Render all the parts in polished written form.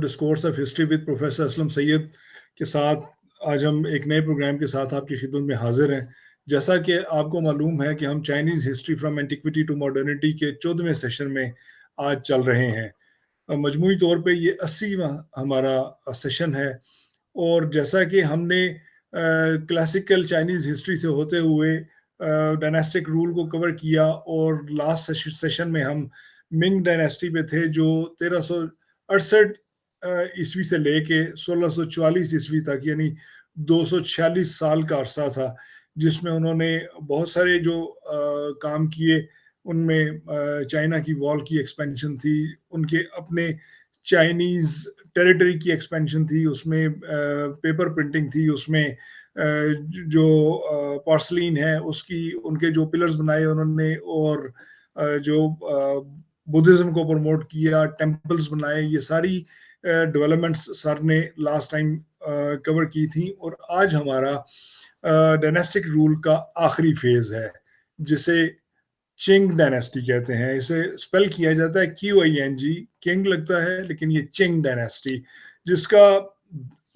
Discourse of history with professor Aslam Syed के साथ आज हम एक नए प्रोग्राम के साथ आपकी खिदमत में हाजिर हैं। जैसा कि आपको मालूम है कि हम Chinese history from antiquity to modernity के 14वें सेशन में आज चल रहे हैं। मजमूई तौर पे ये 80वां हमारा सेशन है और जैसा कि हमने क्लासिकल चाइनीज़ हिस्ट्री से होते हुए डायनास्टिक रूल को कवर किया और लास्ट सेशन में हम मिंग डायनेस्टी पे थे जो 1368 ईस्वी से लेके 1644 ईस्वी तक यानी 246 साल का अरसा था, जिसमें उन्होंने बहुत सारे जो काम किए। उनमें चाइना की वॉल की एक्सपेंशन थी, उनके अपने चाइनीज़ टेरिटरी की एक्सपेंशन थी, उसमें पेपर प्रिंटिंग थी, उसमें जो पोर्सलिन है उसकी उनके जो पिलर्स बनाए उन्होंने और जो बुद्धिज़्म को प्रमोट किया, टेम्पल्स बनाए, ये सारी डेवलपमेंट्स सर ने लास्ट टाइम कवर की थी। और आज हमारा डायनेस्टिक रूल का आखिरी फेज है जिसे चिंग डायनेस्टी कहते हैं। इसे स्पेल किया जाता है QING, किंग लगता है लेकिन ये चिंग डायनेस्टी, जिसका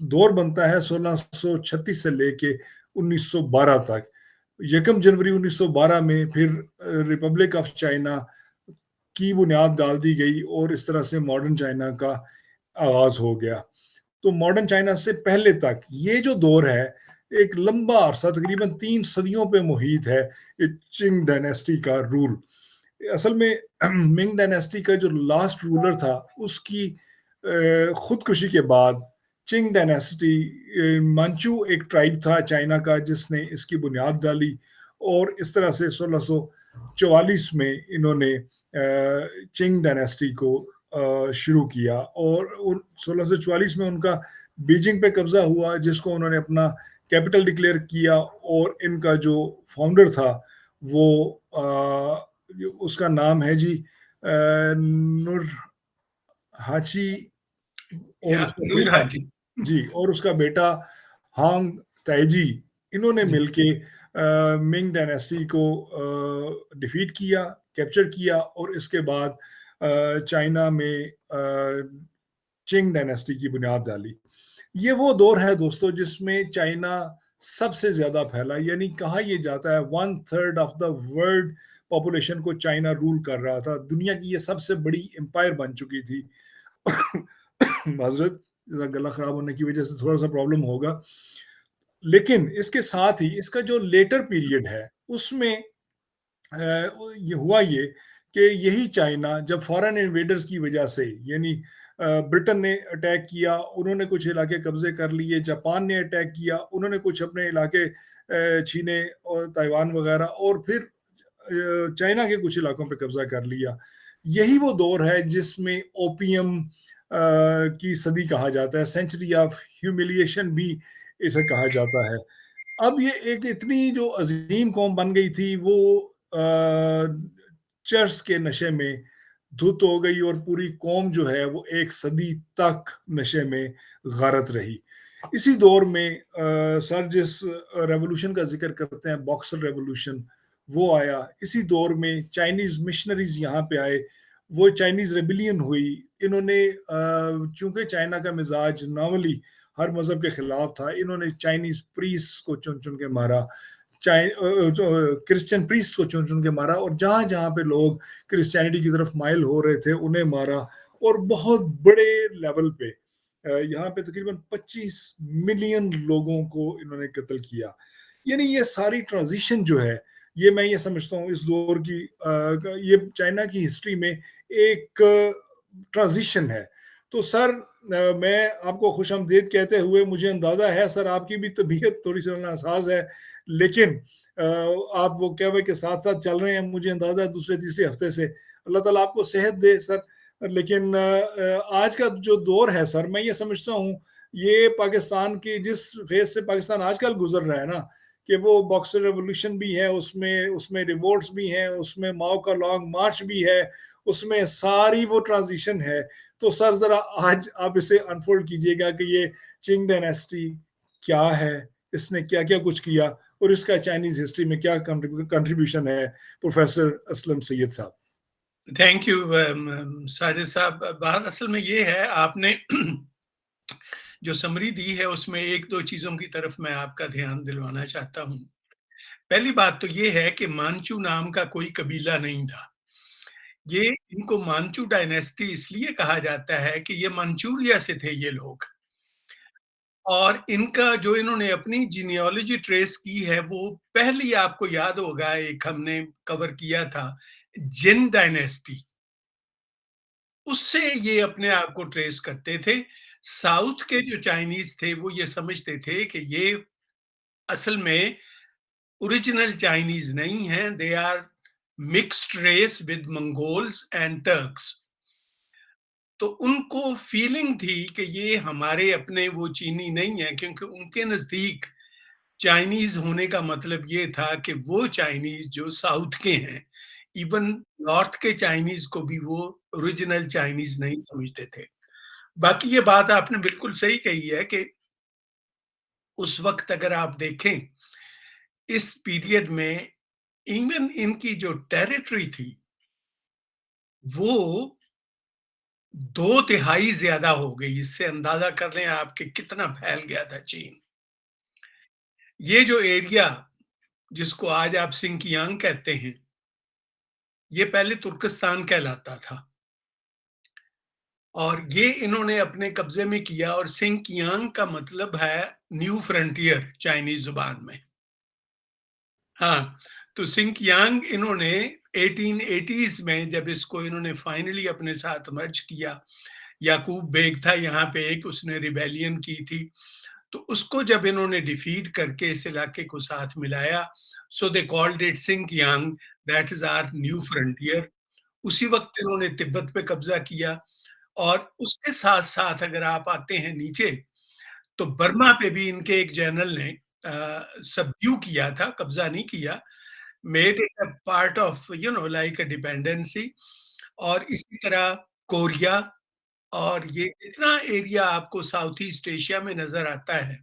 दौर बनता है 1636 से लेके 1912 तक। 1 जनवरी 1912 में फिर रिपब्लिक ऑफ चाइना की बुनियाद डाल दी गई और इस तरह से मॉडर्न चाइना का आगाज हो गया। तो मॉडर्न चाइना से पहले तक ये जो दौर है एक लंबा अरसा, तकरीबन 3 सदियों पे मुहित है ये चिंग डायनेस्टी का रूल। असल में मिंग डायनेस्टी का जो लास्ट रूलर था उसकी खुदकुशी के बाद चिंग डायनेस्टी, मंचू एक ट्राइब था चाइना का जिसने इसकी बुनियाद डाली और इस तरह से 1644 में इन्होंने चिंग डायनेस्टी को शुरू किया और 1644 में उनका बीजिंग पे कब्जा हुआ, जिसको उन्होंने अपना कैपिटल डिक्लेयर किया। और इनका जो फाउंडर था वो उसका नाम है जी नूर हाची और उसका नूर हाजी जी और उसका बेटा हांग ताइजी। इन्होंने मिलके मिंग डायनेस्टी को डिफीट किया, कैप्चर किया और इसके बाद चाइना में चिंग डायनेस्टी की बुनियाद डाली। ये वो दौर है दोस्तों जिसमें चाइना सबसे ज्यादा फैला, यानी कहा यह जाता है 1/3 ऑफ द वर्ल्ड पॉपुलेशन को चाइना रूल कर रहा था। दुनिया की ये सबसे बड़ी एम्पायर बन चुकी थी। माजरत, गला खराब होने की वजह से थोड़ा सा प्रॉब्लम होगा। लेकिन इसके साथ ही इसका जो लेटर पीरियड है उसमें ये हुआ ये कि यही चाइना जब फॉरेन इन्वेडर्स की वजह से, यानी ब्रिटेन ने अटैक किया, उन्होंने कुछ इलाके कब्जे कर लिए, जापान ने अटैक किया, उन्होंने कुछ अपने इलाके छीने और ताइवान वगैरह, और फिर चाइना के कुछ इलाकों पे कब्जा कर लिया। यही वो दौर है जिसमें ओपियम की सदी कहा जाता है, सेंचुरी ऑफ ह्यूमिलिएशन भी इसे कहा जाता है। अब ये एक इतनी जो अजीम कौम बन गई थी वो चर्च के नशे में धुत हो गई और पूरी कौम जो है वो एक सदी तक नशे में गारत रही। इसी दौर में सर जिस रेवोल्यूशन का जिक्र करते हैं, बॉक्सर रेवोल्यूशन, वो आया। इसी दौर में चाइनीज मिशनरीज यहाँ पे आए, वो चाइनीज रेबिलियन हुई। इन्होंने चूंकि चाइना का मिजाज नॉर्मली हर मजहब के खिलाफ था, इन्होंने चाइनीज प्रीस्ट को चुन चुन के मारा, क्रिश्चियन प्रीस्ट को चुन चुन के मारा, और जहां जहां पे लोग क्रिश्चियनिटी की तरफ माइल हो रहे थे उन्हें मारा। और बहुत बड़े लेवल पे यहाँ पे तकरीबन 25 मिलियन लोगों को इन्होंने कत्ल किया। यानी ये सारी ट्रांजिशन जो है, ये मैं ये समझता हूँ इस दौर की ये चाइना की हिस्ट्री में एक ट्रांजिशन है। तो सर मैं आपको खुशामदीद कहते हुए, मुझे अंदाजा है सर आपकी भी तबीयत थोड़ी सी नासाज है, लेकिन आप वो कहवे के साथ साथ चल रहे हैं, मुझे अंदाजा है दूसरे तीसरे हफ्ते से। अल्लाह ताला आपको सेहत दे सर। लेकिन आज का जो दौर है सर, मैं ये समझता हूँ ये पाकिस्तान की जिस फेज से पाकिस्तान आजकल गुजर रहा है ना, कि वो बॉक्सर रेवोल्यूशन भी है, उसमें उसमें रिवोल्ट्स भी हैं, उसमें माओ का लॉन्ग मार्च भी है, उसमें सारी वो ट्रांजिशन है। तो सर जरा आज आप इसे अनफोल्ड कीजिएगा कि ये चिंग डायनेस्टी क्या है, इसने क्या क्या कुछ किया और इसका चाइनीज हिस्ट्री में क्या कंट्रीब्यूशन है, प्रोफेसर असलम सैयद साहब। थैंक यू साजिद साहब। बात असल में ये है, आपने जो समरी दी है उसमें 1-2 चीज़ों की तरफ मैं आपका ध्यान दिलवाना चाहता हूँ। पहली बात तो ये है कि मानचू नाम का कोई कबीला नहीं था। ये इनको मानचू डायनेस्टी इसलिए कहा जाता है कि ये मानचूरिया से थे ये लोग, और इनका जो इन्होंने अपनी जीनियोलॉजी ट्रेस की है, वो पहली आपको याद होगा, एक हमने कवर किया था, जिन डायनेस्टी। उससे ये अपने आप को ट्रेस करते थे। साउथ के जो चाइनीज़ थे वो ये समझते थे कि ये असल में ओरिजिनल चाइनीज़ नहीं हैं, they are mixed race with Mongols and Turks. तो उनको फीलिंग थी कि ये हमारे अपने वो चीनी नहीं है, क्योंकि उनके नज़दीक चाइनीज़ होने का मतलब ये था कि वो चाइनीज़ जो साउथ के हैं, इवन नॉर्थ के चाइनीज़ को भी वो ओरिजिनल चाइनीज़ नहीं समझते थे। बाकी ये बात आपने बिल्कुल सही कही है कि उस वक़्त अगर आप देखें, इस पीरियड में इवन इनकी जो टेरिटरी थी, वो 2 तिहाई ज़्यादा हो गई। इससे अंदाज़ा कर लें आप कि कितना फैल गया था चीन। ये जो एरिया जिसको आज आप सिनकियांग कहते हैं, ये पहले तुर्किस्तान कहलाता था, और ये इन्होंने अपने कब्ज़े में किया, और सिनकियांग का मतलब है न्यू फ्रंटियर चाइनीज़ ज़ुबान में। हाँ, तो सिंकियांग इन्होंने 1880s में जब इसको इन्होंने फाइनली अपने साथ मर्ज किया, याकूब बेग था यहाँ पे एक, उसने रिबेलियन की थी, तो उसको जब इन्होंने डिफीट करके इस इलाके को साथ मिलाया, so they called it Sinkiang, that is our new frontier. उसी वक़्त इन्होंने तिब्बत पे कब्ज़ा किया, और उसके साथ-साथ अगर आप आते हैं नीचे, तो बर्मा पे भी इनके एक जनरल ने सबड्यू किया था, कब्ज़ा नहीं किया, made it a part of like a dependency. और इसी तरह कोरिया, और ये जितना एरिया आपको साउथ ईस्ट एशिया में नज़र आता है,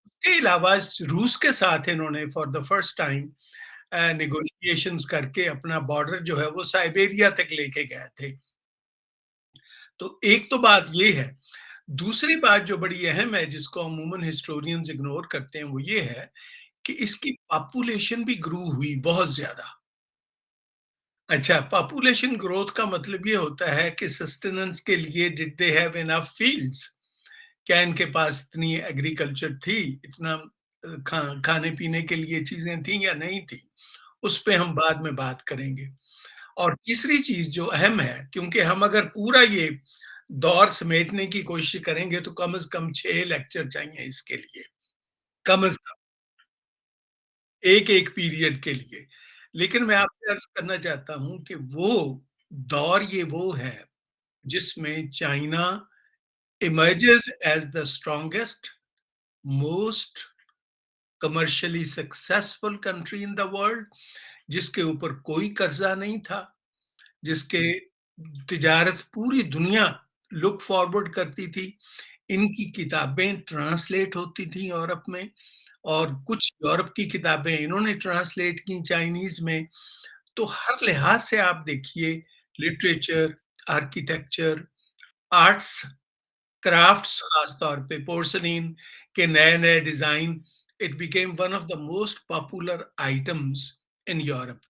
उसके अलावा रूस के साथ इन्होंने for the first time negotiations करके अपना बॉर्डर जो है वो साइबेरिया तक लेके गए थे। तो एक तो बात ये है। दूसरी बात जो बड़ी अहम है, जिसको अमूमन हिस्टोरियंस इग्नोर करते हैं, वो ये है कि इसकी पॉपुलेशन भी ग्रो हुई बहुत ज़्यादा। अच्छा, पॉपुलेशन ग्रोथ का मतलब ये होता है कि सस्टेनेंस के लिए did they have enough fields? क्या इनके पास इतनी एग्रीकल्चर थी, इतना खाने-पीने के लिए चीज़ें थी या नहीं थी? उस पे हम बाद में बात करेंगे। और तीसरी चीज़ जो अहम है, क्योंकि हम अगर पूरा ये दौर समेटने की कोशिश करेंगे तो कम से कम 6 लेक्चर चाहिए इसके लिए, कम से कम, एक-एक पीरियड के लिए। लेकिन मैं आपसे अर्ज़ करना चाहता हूँ कि वो दौर ये वो है जिसमें China emerges as the strongest, most commercially successful country in the world, जिसके ऊपर कोई कर्ज़ा नहीं था, जिसके तिजारत पूरी दुनिया लुक फॉरवर्ड करती थी। इनकी किताबें ट्रांसलेट होती थी यूरोप में, और कुछ यूरोप की किताबें इन्होंने ट्रांसलेट की चाइनीज़ में। तो हर लिहाज से आप देखिए, लिटरेचर, आर्किटेक्चर, आर्ट्स, क्राफ्ट्स खास तौर पे पोर्सिलीन के नए-नए design, it became one of the most popular items in Europe.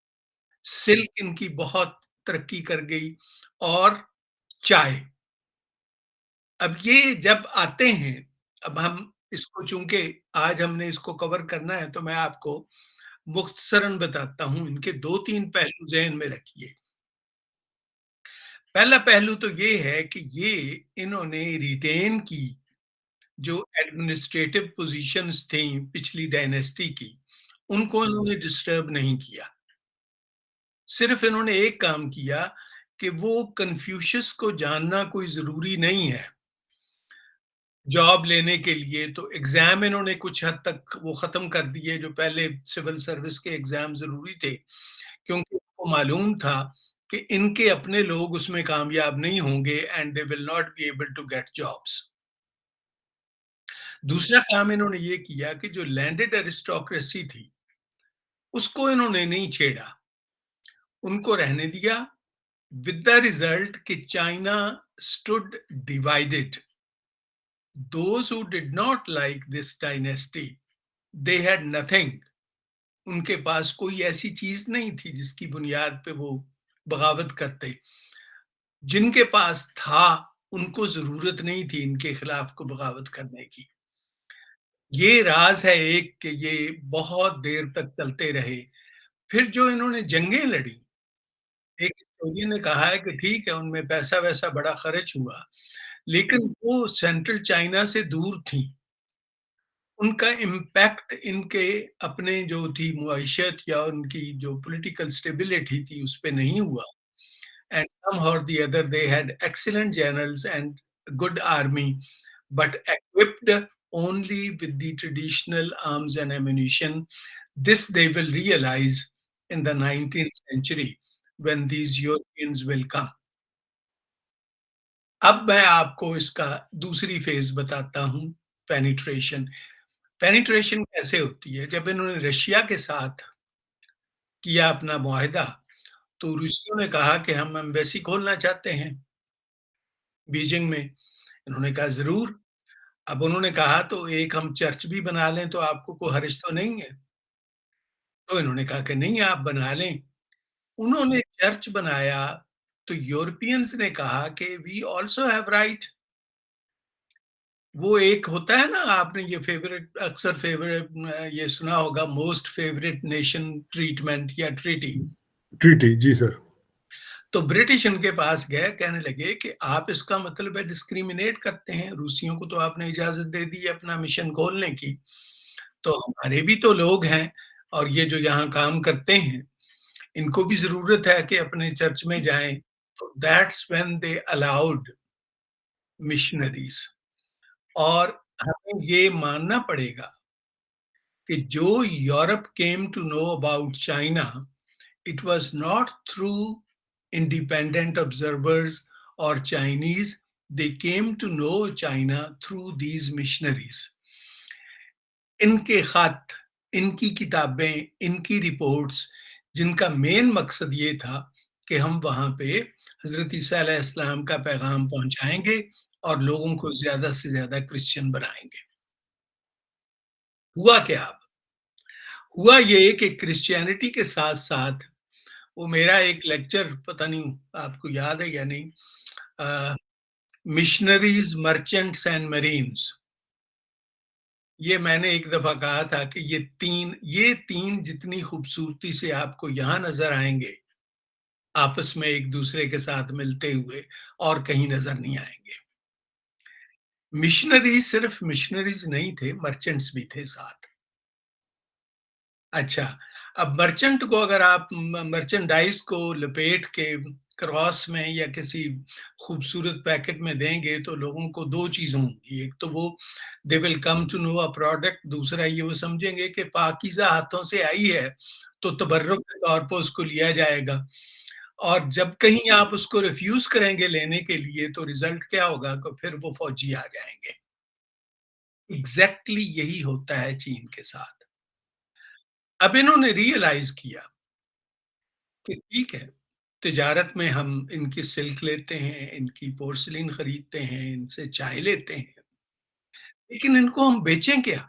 Silk इनकी बहुत तरक्की कर गई, और चाय। अब ये जब आते हैं, अब हम इसको चूँकि आज हमने इसको कवर करना है, तो मैं आपको मुख्तसरन बताता हूँ, इनके 2-3 पहलू ज़हन में रखिए। पहला पहलू तो ये है कि ये इन्होंने रिटेन की जो एडमिनिस्ट्रेटिव पोज़ीशंस थी पिछली डायनेस्टी की, उनको इन्होंने डिस्टर्ब नहीं किया। सिर्फ़ इन्होंने एक काम किया कि वो कन्फ्यूशियस को जानना कोई ज़रूरी नहीं है, जॉब लेने के लिए, तो एग्ज़ाम इन्होंने कुछ हद तक वो ख़त्म कर दिए, जो पहले सिविल सर्विस के एग्ज़ाम ज़रूरी थे, क्योंकि उनको मालूम था कि इनके अपने लोग उसमें कामयाब नहीं होंगे, and they will not be able to get jobs. दूसरा काम इन्होंने ये किया कि जो लैंडेड एरिस्टोक्रेसी थी, उसको इन्होंने नहीं छेड़ा, उनको रहने दिया, with the result कि China stood divided. Those who did not like this dynasty, they had nothing. उनके पास कोई ऐसी चीज नहीं थी जिसकी बुनियाद पे वो बगावत करते। जिनके पास था, उनको जरूरत नहीं थी इनके खिलाफ को बगावत करने की। ये राज है एक कि ये बहुत देर तक चलते रहे। फिर जो इन्होंने जंगें लड़ी, एक हिस्टोरियन ने कहा है कि ठीक है, उनमें पैसा-वैसा बड़ा खर्च हुआ, लेकिन वो सेंट्रल चाइना से दूर थीं। उनका इम्पैक्ट इनके अपने जो थी मुआइशत या उनकी जो पॉलिटिकल स्टेबिलिटी थी, उस पे नहीं हुआ। And somehow or the other, they had excellent generals and good army, but equipped only with the traditional arms and ammunition. This they will realize in the 19th century when these Europeans will come. अब मैं आपको इसका दूसरी phase बताता हूँ, penetration. Penetration कैसे होती है? जब इन्होंने रशिया के साथ किया अपना मुआहिदा, तो रूसियों ने कहा कि हम एम्बेसी खोलना चाहते हैं बीजिंग में। इन्होंने कहा ज़रूर। अब उन्होंने कहा तो एक हम चर्च भी बना लें तो आपको कोई हर्ज तो नहीं है? तो इन्होंने कहा कि नहीं आप बना लें। उन्होंने चर्च बनाया, तो यूरोपियंस ने कहा कि वी आल्सो हैव राइट। वो एक होता है ना, आपने ये फेवरेट अक्सर फेवरेट ये सुना होगा, मोस्ट फेवरेट नेशन ट्रीटमेंट या ट्रीटी। ट्रीटी, जी सर। तो ब्रिटिश इनके पास गए, कहने लगे कि आप इसका मतलब है डिस्क्रिमिनेट करते हैं, रूसियों को तो आपने इजाज़त दे दी है अपना मिशन खोलने की, तो हमारे भी तो लोग हैं और ये जो यहाँ काम करते हैं, इनको भी ज़रूरत है कि अपने चर्च में जाएँ। तो that's when they allowed missionaries. और हमें ये मानना पड़ेगा कि जो Europe came to know about China, it was not through independent observers or Chinese. They came to know China through these missionaries. इनके खत, इनकी किताबें, इनकी रिपोर्ट्स, जिनका मेन मकसद ये था कि हम वहाँ पे हज़रत ईसा अलैहिस्सलाम का पैगाम पहुँचाएँगे और लोगों को ज़्यादा से ज़्यादा क्रिश्चियन बनाएँगे। हुआ क्या अब? हुआ ये कि क्रिश्चियनिटी के साथ-साथ वो मेरा एक लेक्चर, पता नहीं आपको याद है या नहीं, मिशनरीज, मर्चेंट्स एंड मरीन्स। ये मैंने एक दफा कहा था कि ये तीन जितनी खूबसूरती से आपको यहाँ नजर आएंगे, आपस में एक दूसरे के साथ मिलते हुए, और कहीं नजर नहीं आएंगे। मिशनरीज सिर्फ मिशनरीज नहीं थे, मर्चेंट्स भी थे साथ। अच्छा, अब मर्चेंट को अगर आप मर्चेंडाइज को लपेट के क्रॉस में या किसी खूबसूरत पैकेट में देंगे, तो लोगों को दो चीज़ होंगी। एक तो वो they will come to know a product, दूसरा ये वो समझेंगे कि पाकीज़ा हाथों से आई है, तो तबर्रुक के तौर पर उसको लिया जाएगा। और जब कहीं आप उसको रिफ्यूज़ करेंगे लेने के लिए, तो रिज़ल्ट क्या होगा कि फिर वो फौजी आ जाएँगे। एग्ज़ैक्टली यही होता है चीन के साथ। अब इन्होंने रियलाइज़ किया कि ठीक है, तिजारत में हम इनकी सिल्क लेते हैं, इनकी पोर्सिलीन खरीदते हैं, इनसे चाय लेते हैं, लेकिन इनको हम बेचें क्या?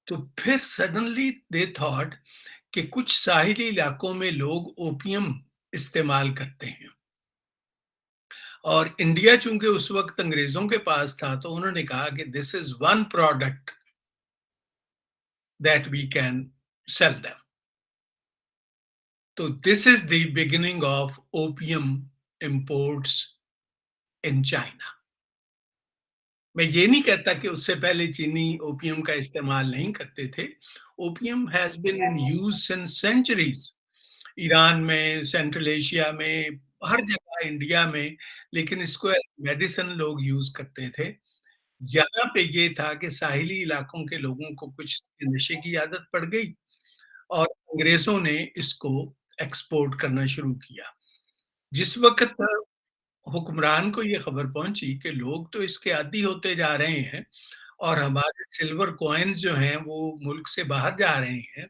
तो फिर सडनली दे थॉट कि कुछ साहिली इलाकों में लोग ओपियम इस्तेमाल करते हैं, और इंडिया चूंकि उस वक्त अंग्रेजों के पास था, तो उन्होंने कहा कि this is one product that we can sell them. तो this is the beginning of opium imports in China. मैं ये नहीं कहता कि उससे पहले चीनी ओपियम का इस्तेमाल नहीं करते थे। Opium has been in use since centuries. Iran में, सेंट्रल एशिया में, हर जगह, इंडिया में, लेकिन इसको एज़ मेडिसिन लोग यूज़ करते थे। यहाँ पे ये था कि साहिली इलाकों के लोगों को कुछ नशे की आदत पड़ गई और अंग्रेज़ों ने इसको एक्सपोर्ट करना शुरू किया। जिस वक़्त हुक्मरान को ये खबर पहुंची कि लोग तो इसके आदी होते जा रहे हैं और हमारे सिल्वर कॉइन्स जो हैं वो मुल्क से बाहर जा रहे हैं,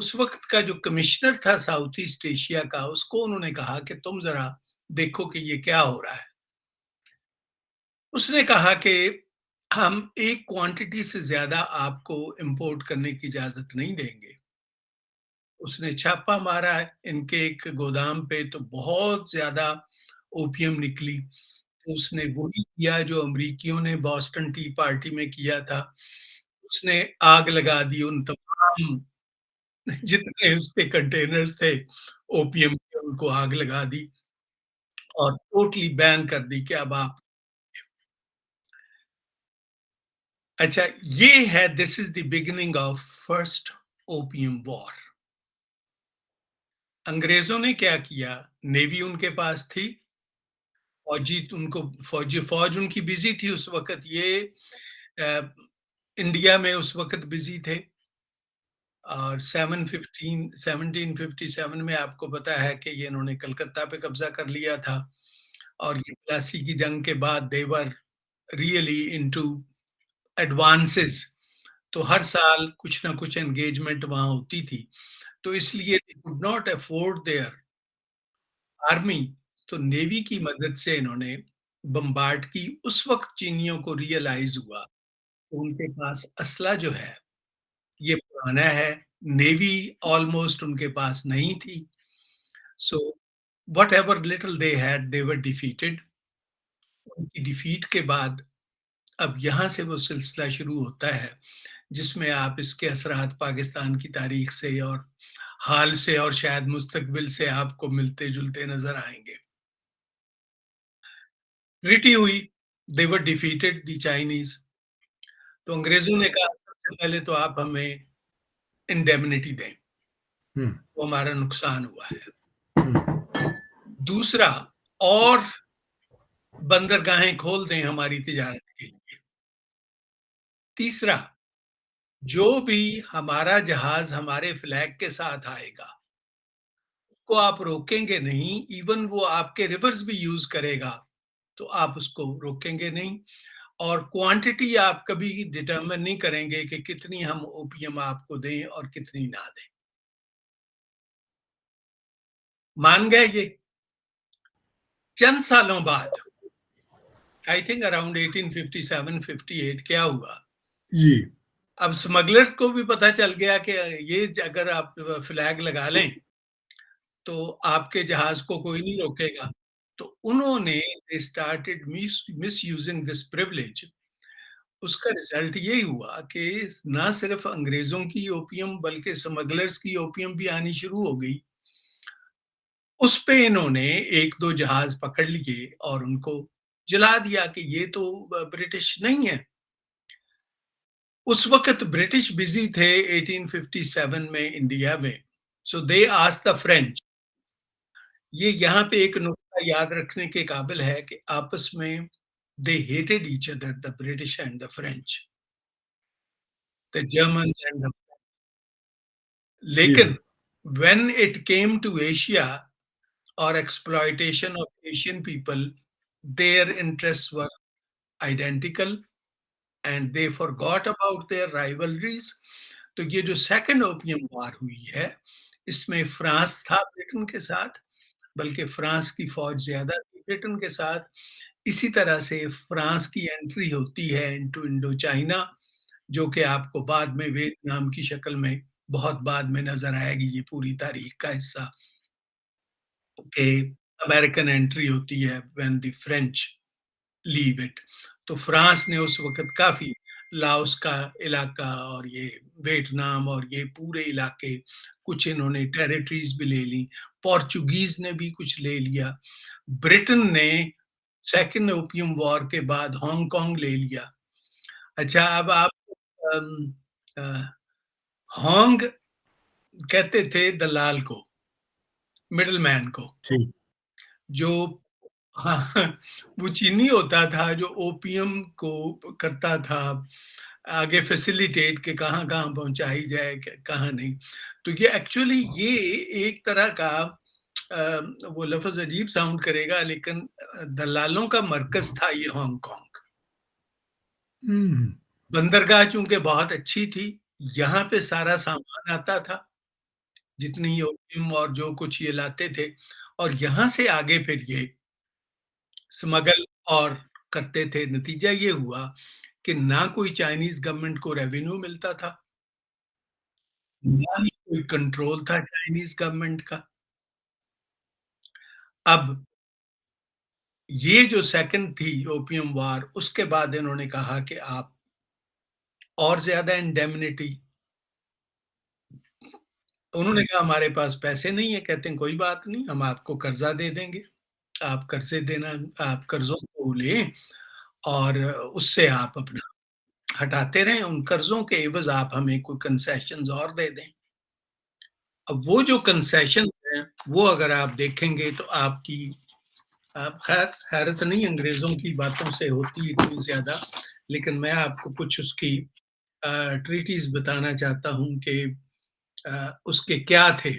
उस वक़्त का जो कमिश्नर था साउथ ईस्ट एशिया का, उसको उन्होंने कहा कि तुम ज़रा देखो कि ये क्या हो रहा है। उसने कहा कि हम एक क्वांटिटी से ज़्यादा आपको इम्पोर्ट करने की इजाज़त नहीं देंगे। उसने छापा मारा है इनके एक गोदाम पे, तो बहुत ज़्यादा ओपियम निकली। तो उसने वही किया जो अमरीकियों ने बॉस्टन टी पार्टी में किया था। उसने आग लगा दी उन तमाम जितने उसके कंटेनर्स थे ओपियम के, उनको आग लगा दी और टोटली बैन कर दी कि अब आप। अच्छा, ये है, this is the beginning of first opium war. अंग्रेज़ों ने क्या किया, नेवी उनके पास थी, फौज उनकी बिज़ी थी उस वक़्त, ये अ, इंडिया में उस वक़्त बिज़ी थे। और 1757 में आपको पता है कि ये इन्होंने कलकत्ता पे कब्ज़ा कर लिया था और ये प्लासी की जंग के बाद दे वर रियली इनटू एडवांसेस। तो हर साल कुछ ना कुछ एंगेजमेंट वहाँ होती थी। तो इसलिए दे could not afford there army, तो नेवी की मदद से इन्होंने बम्बार्ड की। उस वक़्त चीनियों को रियलाइज़ हुआ, उनके पास असला जो है, ये पुराना है, नेवी ऑलमोस्ट उनके पास नहीं थी। So whatever little they had, they were defeated. उनकी डिफीट के बाद अब यहाँ से वो सिलसिला शुरू होता है, जिसमें आप इसके असरात पाकिस्तान की तारीख से और हाल से और शायद मुस्तकबिल से आपको मिलते-जुलते नज़र आएँगे। ट्रीटी हुई, दे वर डिफीटेड द चाइनीज़। तो अंग्रेज़ों ने कहा सबसे पहले तो आप हमें इंडेमनिटी दें, हुँ, वो हमारा नुकसान हुआ है। हुँ, दूसरा, और बंदरगाहें खोल दें हमारी तिजारत के लिए। तीसरा, जो भी हमारा जहाज़ हमारे फ्लैग के साथ आएगा, उसको आप रोकेंगे नहीं, इवन वो आपके रिवर्स भी यूज़ करेगा, तो आप उसको रोकेंगे नहीं। और क्वांटिटी आप कभी डिटरमाइन नहीं करेंगे कि कितनी हम ओपियम आपको दें और कितनी ना दें। मान गए ये? चंद सालों बाद, आई थिंक अराउंड 1857-58, क्या हुआ? जी, अब स्मगलर को भी पता चल गया कि ये अगर आप फ्लैग लगा लें, तो आपके जहाज़ को कोई नहीं रोकेगा। तो उन्होंने they started misusing this privilege. उसका रिज़ल्ट ये हुआ कि ना सिर्फ़ अंग्रेज़ों की ओपियम बल्कि स्मगलर्स की ओपियम भी आनी शुरू हो गई। उस पे इन्होंने 1-2 जहाज़ पकड़ लिए और उनको जला दिया कि ये तो ब्रिटिश नहीं है। उस वक़्त ब्रिटिश बिज़ी थे 1857 में इंडिया में। सो दे आस्क्ड द फ्रेंच। ये यहाँ पे एक नुक्ता याद रखने के काबिल है कि आपस में they hated each other, the British and the French, the Germans and the. जी लेकिन sir. When it came to Asia और exploitation of Asian people, their interests were identical and they forgot about their rivalries। तो ये जो second opium war हुई है, इसमें France था ब्रिटेन के साथ, बल्कि फ्रांस की फौज ज़्यादा थी ब्रिटेन के साथ। इसी तरह से फ्रांस की एंट्री होती है इन्टू इंडो चाइना, जो कि आपको बाद में वियतनाम की शक्ल में बहुत बाद में नज़र आएगी, ये पूरी तारीख का हिस्सा। कि अमेरिकन एंट्री होती है when the French leave it. तो फ्रांस ने उस वक़्त काफ़ी लाओस का इलाका और ये वियतनाम और ये पूरे इलाके, कुछ इन्होंने टेरिटरीज़ भी ले ली। पोर्चुगीज़ ने भी कुछ ले लिया। ब्रिटेन ने सेकंड ओपियम वॉर के बाद हांगकांग ले लिया। अच्छा, अब आप अम, अ, होंग कहते थे दलाल को, मिडलमैन को, ठीक, जो हाँ, वो चीनी होता था जो ओपियम को करता था, आगे फैसिलिटेट कि कहाँ-कहाँ पहुँचाई जाए, क कहाँ नहीं। तो ये एक्चुअली ये एक तरह का वो लफ़्ज़ अजीब साउंड करेगा, लेकिन दलालों का मरकज़ था ये हांगकांग। हुँ, बंदरगाह चूँकि बहुत अच्छी थी, यहाँ पे सारा सामान आता था। जितनी ओपियम और जो कुछ ये लाते थे, और यहाँ से आगे फिर ये स्मगल और करते थे। नतीजा ये हुआ कि ना कोई चाइनीज़ गवर्नमेंट को रेवेन्यू मिलता था, ना ही कोई कंट्रोल था चाइनीज़ गवर्नमेंट का। अब ये जो सेकंड थी ओपियम वॉर, उसके बाद इन्होंने कहा कि आप और ज़्यादा इंडेमनिटी, उन्होंने कहा हमारे पास पैसे नहीं है, कहते हैं कोई बात नहीं, हम आपको कर्ज़ा दे देंगे। आप कर्ज़े देना, आप कर्ज़ों को लें और उससे आप अपना हटाते रहें, उन कर्ज़ों के एवज़ आप हमें कोई कंसेशंस और दे दें। अब वो जो कंसेशंस हैं, वो अगर आप देखेंगे तो आपकी खैर हैरत नहीं अंग्रेज़ों की बातों से होती इतनी ज़्यादा, लेकिन मैं आपको कुछ उसकी ट्रीटीज़ बताना चाहता हूँ कि उसके क्या थे।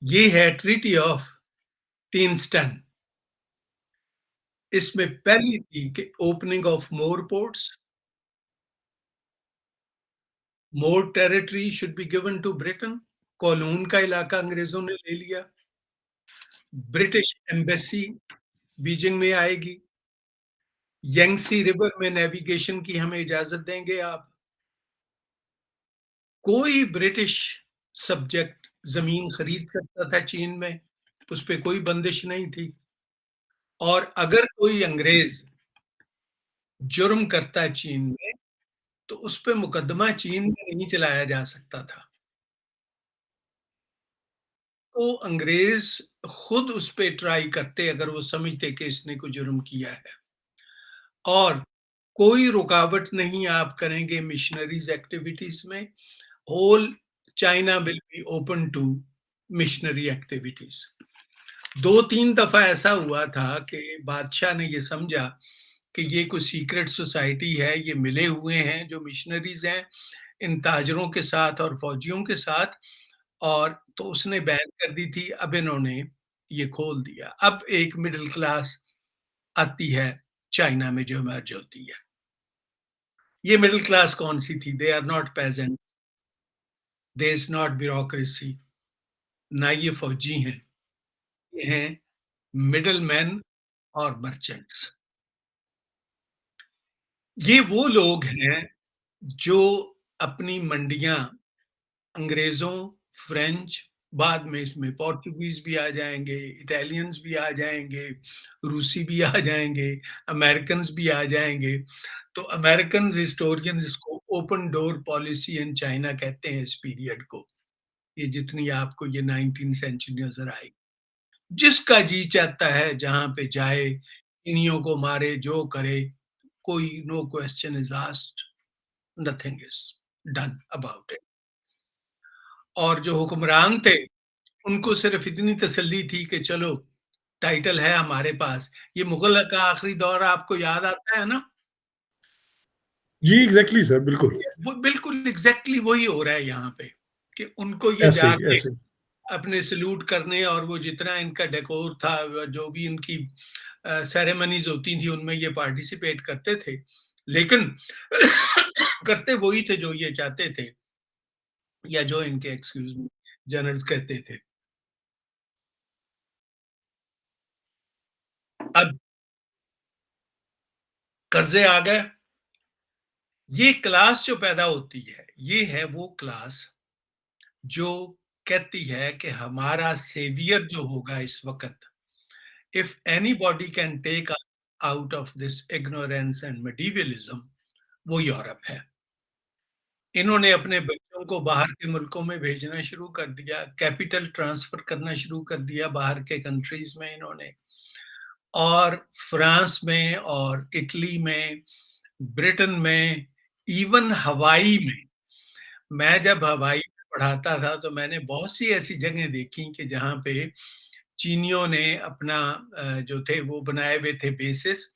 ये है ट्रीटी ऑफ टीनस्टन। इसमें पहली थी कि opening of more ports, more territory should be given to Britain. Kowloon का इलाका अंग्रेज़ों ने ले लिया। ब्रिटिश एम्बेसी बीजिंग में आएगी। यंगसी रिवर में नेविगेशन की हमें इजाज़त देंगे आप। कोई ब्रिटिश सब्जेक्ट ज़मीन खरीद सकता था चीन में, उस पे कोई बंदिश नहीं थी, और अगर कोई अंग्रेज़ जुर्म करता है चीन में, तो उस पे मुकदमा चीन में नहीं चलाया जा सकता था। तो अंग्रेज़ खुद उस पे ट्राई करते अगर वो समझते कि इसने कोई जुर्म किया है, और कोई रुकावट नहीं आप करेंगे मिशनरीज़ एक्टिविटीज़ में। Whole China will be open to missionary activities. 2-3 दफ़ा ऐसा हुआ था कि बादशाह ने ये समझा कि ये कोई सीक्रेट सोसाइटी है, ये मिले हुए हैं जो मिशनरीज़ हैं, इन ताजरों के साथ और फौजियों के साथ, और तो उसने बैन कर दी थी। अब इन्होंने ये खोल दिया। अब एक मिडल क्लास आती है चाइना में जो इमर्ज होती है। ये मिडल क्लास कौन-सी थी? They are not peasant, there is not bureaucracy, ना ये फौजी हैं, ये हैं मिडलमैन और मर्चेंट्स। ये वो लोग हैं जो अपनी मंडियाँ अंग्रेज़ों, फ्रेंच, बाद में इसमें पोर्तुगीज़ भी आ जाएँगे, इटालियंस भी आ जाएँगे, रूसी भी आ जाएँगे, अमेरिकन्स भी आ जाएँगे। तो अमेरिकन हिस्टोरियंस इसको open door policy in China कहते हैं इस पीरियड को। ये जितनी आपको ये 19th सेंचुरी नज़र आएगी। जिसका जी चाहता है जहाँ पे जाए, इन्हियों को मारे, जो करे, कोई no question is asked, nothing is done about it. और जो हुक्मरान थे, उनको सिर्फ़ इतनी तसल्ली थी कि चलो टाइटल है हमारे पास। ये मुग़ल का आखिरी दौर आपको याद आता है ना? जी, एग्ज़ैक्टली सर, बिल्कुल। वो बिल्कुल एग्ज़ैक्टली वही हो रहा है यहाँ पे, कि उनको ये ऐसे ही, जाके ऐसे ही। अपने सैल्यूट करने, और वो जितना इनका डेकोर था, जो भी इनकी सेरेमनीज़ होती थी, उनमें ये पार्टिसिपेट करते थे। लेकिन करते वही थे जो ये चाहते थे, या जो इनके एक्सक्यूज़ मी जनरल्स कहते थे। अब कर्ज़े आ गए, ये क्लास जो पैदा होती है, ये है वो क्लास जो कहती है कि हमारा सेवियर जो होगा इस वक़्त, if anybody can take us out of this ignorance and medievalism, वो यूरोप है। इन्होंने अपने बच्चों को बाहर के मुल्कों में भेजना शुरू कर दिया, कैपिटल ट्रांसफर करना शुरू कर दिया बाहर के कंट्रीज़ में इन्होंने, और फ्रांस में और इटली में, ब्रिटेन में, इवन हवाई में। मैं जब हवाई में पढ़ाता था तो मैंने बहुत सी ऐसी जगह देखी कि जहाँ पे चीनियों ने अपना जो थे वो बनाए हुए थे बेसेस,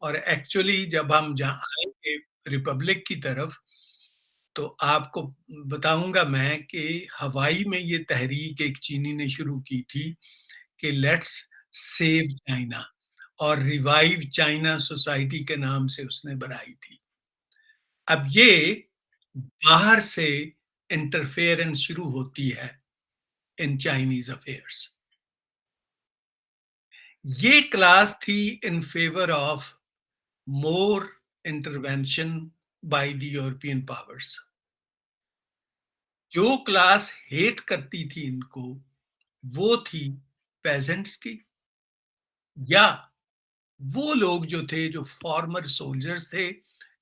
और एक्चुअली जब हम जहाँ आएँगे रिपब्लिक की तरफ, तो आपको बताऊँगा मैं कि हवाई में ये तहरीक एक चीनी ने शुरू की थी कि लेट्स सेव चाइना, और रिवाइव चाइना सोसाइटी के नाम से उसने बनाई थी। अब ये बाहर से इंटरफेरेंस शुरू होती है इन चाइनीज अफेयर्स। ये क्लास थी in favour of more intervention by the European powers. जो क्लास हेट करती थी इनको, वो थी पेजेंट्स की, या वो लोग जो थे जो फॉर्मर सोल्जर्स थे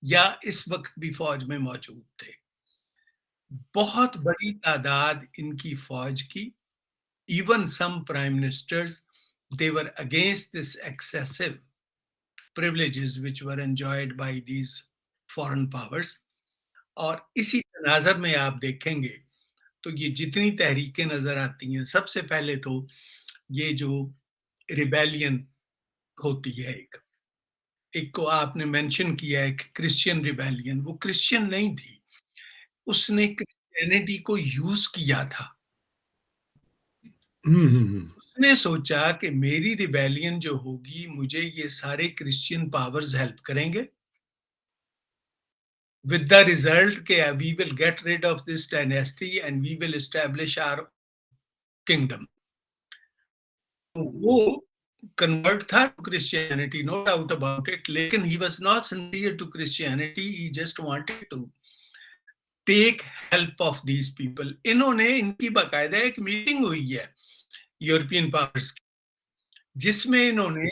या इस वक्त भी फौज में मौजूद थे। बहुत बड़ी तादाद इनकी फौज की, even some prime ministers, they were against this excessive privileges which were enjoyed by these foreign powers। और इसी तनाज़र में आप देखेंगे तो ये जितनी तहरीकें नज़र आती हैं, सबसे पहले तो ये जो रिबेलियन होती है एक को आपने मेंशन किया है कि क्रिश्चियन रिबेलियन, वो क्रिश्चियन नहीं थी, उसने क्रिश्चियनिटी को यूज़ किया था। हुँ, हुँ, हुँ। उसने सोचा कि मेरी रिबेलियन जो होगी, मुझे ये सारे क्रिश्चियन पावर्स हेल्प करेंगे, with the result कि we will get rid of this dynasty and we will establish our kingdom। तो वो कन्वर्ट था to Christianity, no doubt about it, लेकिन he was not sincere to Christianity, he just wanted to take help of these people. इन्होंने, इनकी बाकायदा एक meeting हुई है यूरोपियन पावर्स की, जिसमें इन्होंने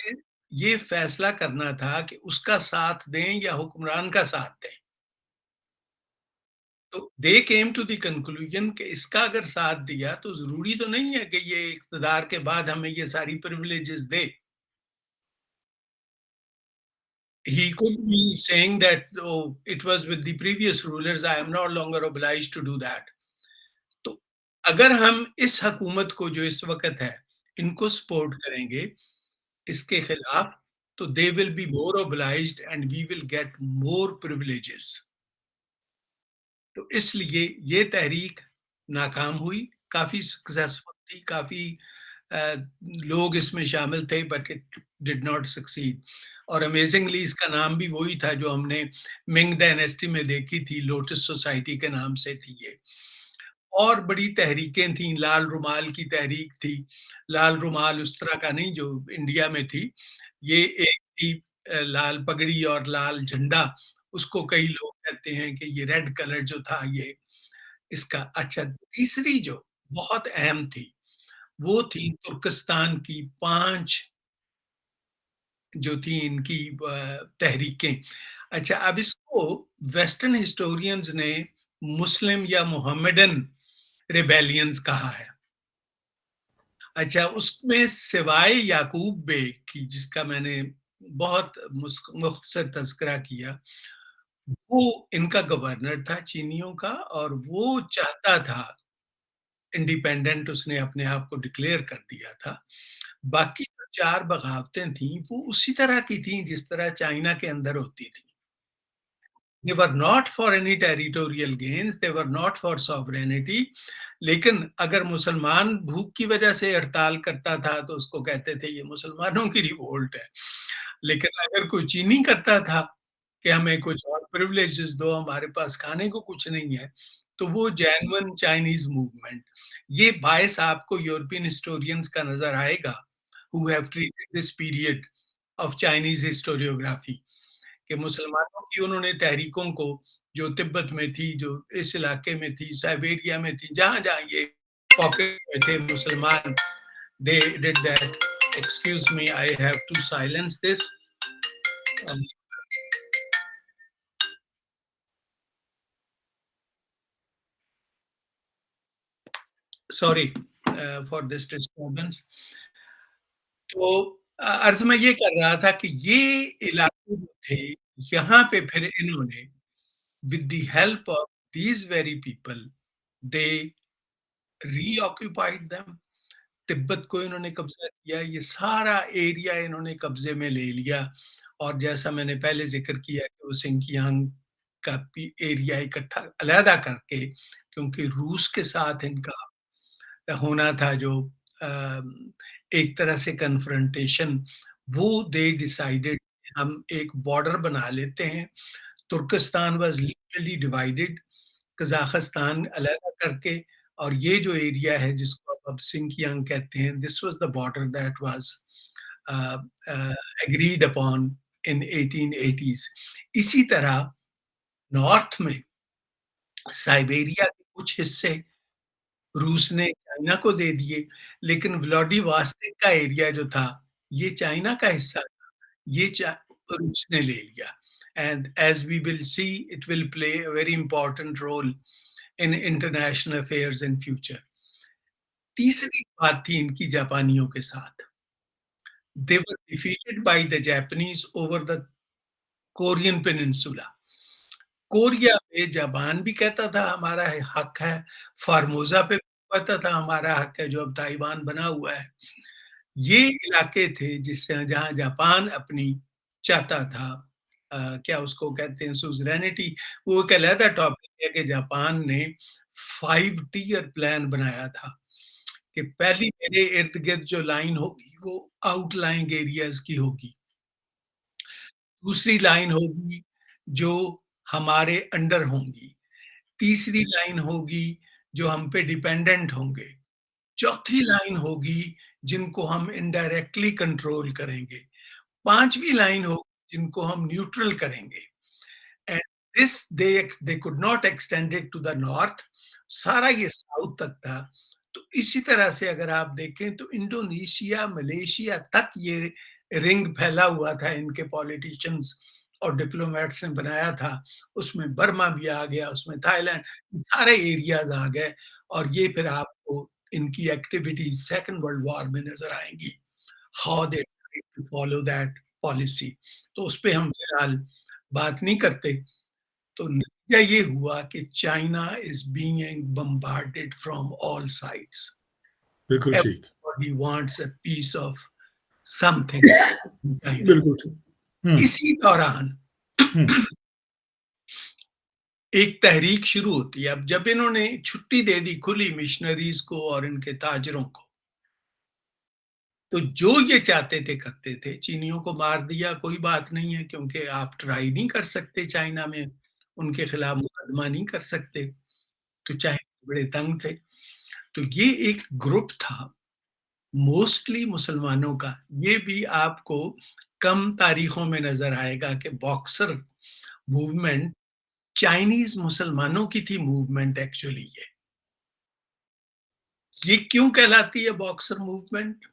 ये फैसला करना था कि उसका साथ दें या हुक्मरान का साथ दें। तो दे केम टू द कंक्लूजन कि इसका अगर साथ दिया तो जरूरी तो नहीं है कि ये इक़्तिदार के बाद हमें ये सारी privileges they. He could be saying that, oh, it was with the previous rulers, I am no longer obliged to do that। तो अगर हम इस हकूमत को जो इस वक्त है, इनको सपोर्ट करेंगे इसके खिलाफ, तो they will be more obliged and we will get more privileges। तो इसलिए ये तहरीक नाकाम हुई, काफ़ी सक्सेसफुल थी, काफ़ी लोग इसमें शामिल थे, but it did not succeed. और अमेजिंगली इसका नाम भी वही था जो हमने मिंग डायनेस्टी में देखी थी, लोटस सोसाइटी के नाम से थी ये। और बड़ी तहरीकें थीं, लाल रुमाल की तहरीक थी, लाल रुमाल उस तरह का नहीं जो इंडिया में थी, ये एक थी लाल पगड़ी और लाल झंडा, उसको कई लोग कहते हैं कि ये रेड कलर जो था ये इसका। अच्छा, तीसरी जो बहुत अहम थी, वो थी तुर्किस्तान की 5 जो थी इनकी तहरीकें। अच्छा, अब इसको वेस्टर्न हिस्टोरियंस ने मुस्लिम या मोहम्मडन रिबेलियंस कहा है। अच्छा, उसमें सिवाय याकूब बेग की, जिसका मैंने बहुत मुख्तसर तज़किरा किया, वो इनका गवर्नर था चीनियों का और वो चाहता था इंडिपेंडेंट, उसने अपने आप को डिक्लेयर कर दिया था। बाकी जो 4 बगावतें थीं, वो उसी तरह की थीं जिस तरह चाइना के अंदर होती थी। They were not for any territorial gains, they were not for sovereignty। लेकिन अगर मुसलमान भूख की वजह से हड़ताल करता था तो उसको कहते थे ये मुसलमानों की रिवोल्ट है। लेकिन अगर कोई चीनी करता था कि हमें कुछ और प्रिविलेजेस दो, हमारे पास खाने को कुछ नहीं है, तो वो जेन्युइन चाइनीज मूवमेंट। ये बायस आपको यूरोपियन हिस्टोरियंस का नजर आएगा who have treated this period of Chinese historiography, कि मुसलमानों की उन्होंने तहरीकों को, जो तिब्बत में थी, जो इस इलाके में थी, साइबेरिया में थी, जहाँ-जहाँ ये पॉकेट में थे मुसलमान, they did that। Excuse me, I have to silence this। Um, sorry for this disturbance। तो अर्ज़ मैं ये कर रहा था कि ये इलाके जो थे, यहाँ पे फिर इन्होंने with the help of these very people, they reoccupied them। Tibet को इन्होंने कब्ज़ा किया, ये सारा एरिया इन्होंने कब्ज़े में ले लिया। और जैसा मैंने पहले ज़िक्र किया कि वो सिंकियांग का भी एरिया इकट्ठा अलहदा करके, क्योंकि रूस के साथ इनका होना था जो एक तरह से कन्फ्रंटेशन, वो दे डिसाइडेड हम एक बॉर्डर बना लेते हैं। तुर्किस्तान वाज़ लिटरली डिवाइडेड, कज़ाकिस्तान अलग करके, और ये जो एरिया है जिसको अब सिंकियांग कहते हैं, this was the border that was a agreed upon in 1880s। इसी तरह नॉर्थ में साइबेरिया के कुछ हिस्से रूस ने चाइना को दे दिए, लेकिन व्लादिवोस्तिक का एरिया जो था, ये चाइना का हिस्सा था, ये चा रूस ने ले लिया। And as we will see, it will play a very important role in international affairs in future. तीसरी बात थी इनकी जापानियों के साथ। They were defeated by the Japanese over the Korean peninsula. Korea पे जापान भी कहता था हमारा हक है, फार्मोसा पे भी कहता था हमारा हक है, जो अब ताइवान बना हुआ है। ये इलाके थे जिससे जहाँ जापान अपनी चाहता था, क्या उसको कहते हैं, सुज़रेनिटी। वो एक अलहदा टॉपिक है कि जापान ने 5 टियर प्लान बनाया था कि पहली मेरे इर्द-गिर्द जो लाइन होगी वो आउटलाइंग एरियाज़ की होगी। दूसरी लाइन होगी जो हमारे अंडर होंगी। तीसरी लाइन होगी जो हम पे डिपेंडेंट होंगे। चौथी लाइन होगी जिनको हम इनडायरेक्टली कंट्रोल करेंगे। पाँचवीं लाइन होगी जिनको हम न्यूट्रल करेंगे। And this they could not extend it to the north, सारा ये साउथ तक था। तो इसी तरह से अगर आप देखें तो इंडोनेशिया, मलेशिया तक ये रिंग फैला हुआ था, इनके पॉलिटिशियंस और डिप्लोमेट्स ने बनाया था। उसमें बर्मा भी आ गया, उसमें थाईलैंड, सारे एरियाज़ आ गए, और ये फिर आपको इनकी एक्टिविटीज़ सेकंड वर्ल्ड वॉर में नज़र आएँगी। How they tried to follow that policy. तो उसपे हम फिलहाल बात नहीं करते। तो नतीजा ये हुआ कि China is being bombarded from all sides. बिल्कुल ठीक। Everybody wants a piece of something in China. बिल्कुल ठीक। हुँ, इसी दौरान हुँ। एक तहरीक शुरू होती है। अब जब इन्होंने छुट्टी दे दी खुली मिशनरीज़ को और इनके ताजरों को, तो जो ये चाहते थे करते थे। चीनियों को मार दिया, कोई बात नहीं है, क्योंकि आप ट्राई नहीं कर सकते चाइना में, उनके खिलाफ मुकदमा नहीं कर सकते, तो चाइनीज़ बड़े तंग थे। तो ये एक ग्रुप था मोस्टली मुसलमानों का। ये भी आपको कम तारीखों में नज़र आएगा कि बॉक्सर मूवमेंट चाइनीज़ मुसलमानों की थी मूवमेंट एक्चुअली ये। ये क्यों कहलाती है बॉक्सर मूवमेंट?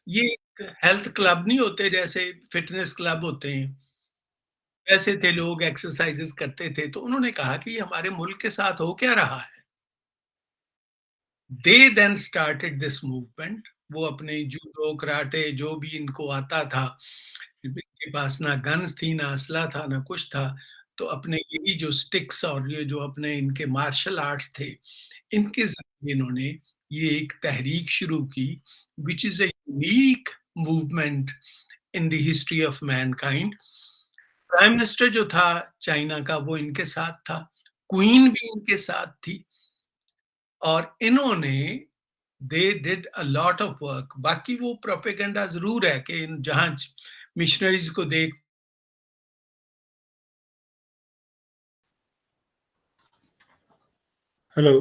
ये एक हेल्थ क्लब नहीं होते जैसे फिटनेस क्लब होते हैं। वैसे थे लोग, एक्सरसाइज़ेज़ करते थे, तो उन्होंने कहा कि ये हमारे मुल्क के साथ हो क्या रहा है? दे देन स्टार्टेड दिस मूवमेंट। वो अपने जूडो, कराटे जो भी इनको आता था, इनके पास ना गन्स थी, ना असला था, ना कुछ था, तो अपने यही जो स्टिक्स और ये जो अपने इनके मार्शल आर्ट्स थे, इनके ज़रिए इन्होंने ये एक तहरीक शुरू की, which is a unique movement in the history of Mankind. Prime minister जो था चाइना का वो इनके साथ था, क्वीन भी इनके साथ थी, और इन्होंने they did a lot of work. बाकी वो प्रोपेगेंडा ज़रूर है कि इन जहाँ मिशनरीज़ को देख हेलो।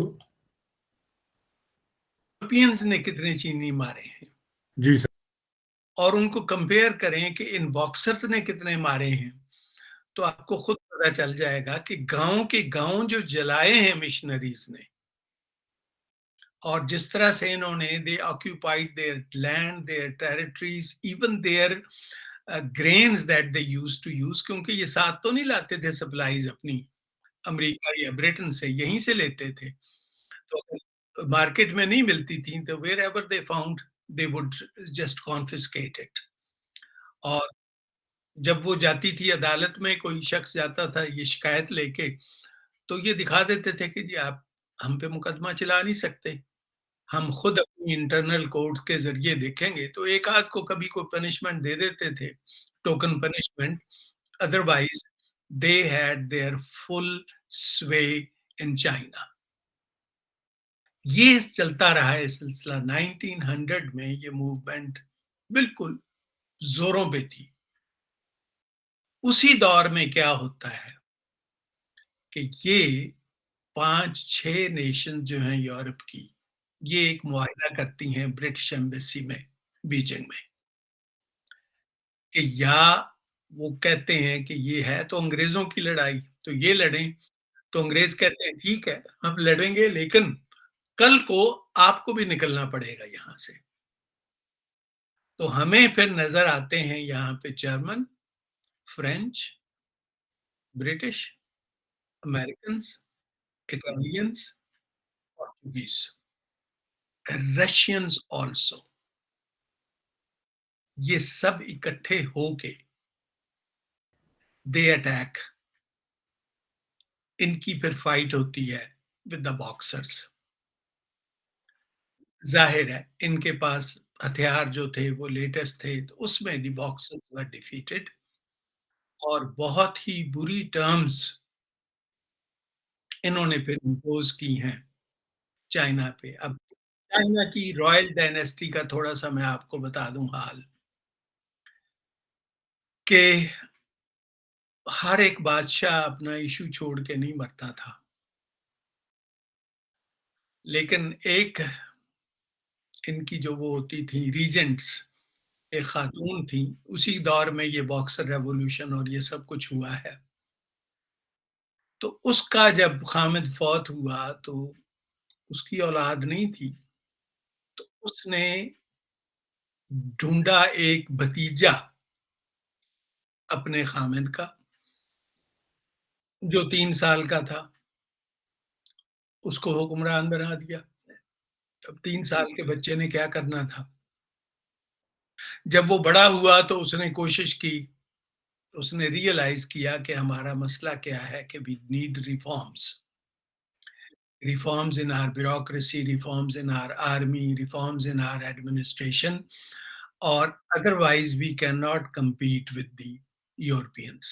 यूरोपियंस ने कितने चीनी मारे हैं, जी सर। और उनको कंपेयर करें कि इन बॉक्सर्स ने कितने मारे हैं, तो आपको खुद पता चल जाएगा कि गाँव के गाँव जो जलाए हैं मिशनरीज़ ने, और जिस तरह से इन्होंने they occupied their land, their territories, even their grains that they used to use, क्योंकि ये साथ तो नहीं लाते थे सप्लाइज़ अपनी अमेरिका या ब्रिटेन से, यहीं से लेते थे। तो मार्केट में नहीं मिलती थी, तो wherever they found they would just confiscate it. और जब वो जाती थी अदालत में, कोई शख्स जाता था ये शिकायत लेके, तो ये दिखा देते थे कि जी आप हम पे मुकदमा चला नहीं सकते, हम खुद अपनी इंटरनल कोर्ट के ज़रिए देखेंगे। तो एक आध को कभी कोई पनिशमेंट दे देते थे, token punishment, otherwise they had there full स्वे इन चाइना। ये चलता रहा है सिलसिला। 1900 में ये मूवमेंट बिल्कुल ज़ोरों पे थी। उसी दौर में क्या होता है कि ये 5-6 नेशन जो हैं यूरोप की, ये एक मुआहदा करती हैं ब्रिटिश एम्बेसी में, बीजिंग में, कि या वो कहते हैं कि ये है तो अंग्रेज़ों की लड़ाई, तो ये लड़ें, तो अंग्रेज़ कहते हैं ठीक है, हम लड़ेंगे लेकिन कल को आपको भी निकलना पड़ेगा यहाँ से। तो हमें फिर नज़र आते हैं यहाँ पे German, French, British, Americans, Italians, Portuguese, Russians also, ये सब इकट्ठे होके दे अटैक, इनकी फिर फाइट होती है विद द बॉक्सर्स। ज़ाहिर है इनके पास हथियार जो थे वो लेटेस्ट थे, तो उसमें द बॉक्सर्स वर डिफीटेड और बहुत ही बुरी टर्म्स इन्होंने फिर इम्पोज़ की हैं चाइना पे। अब चाइना की रॉयल डायनेस्टी का थोड़ा-सा मैं आपको बता दूँ हाल, कि हर एक बादशाह अपना इश्यू छोड़ के नहीं मरता था। लेकिन एक इनकी जो वो होती थी रीजेंट्स, एक खातून थी, उसी दौर में ये बॉक्सर रेवोल्यूशन और ये सब कुछ हुआ है। तो उसका जब ख़ामिद फ़ौत हुआ तो उसकी औलाद नहीं थी, तो उसने ढूँढा एक भतीजा अपने ख़ामिद का, जो 3 साल का था, उसको हुक्मरान बना दिया। अब 3 साल के बच्चे ने क्या करना था? जब वो बड़ा हुआ तो उसने कोशिश की, तो उसने रियलाइज़ किया कि हमारा मसला क्या है कि we need reforms. Reforms in our bureaucracy, reforms in our army, reforms in our administration, or otherwise we cannot compete with the Europeans.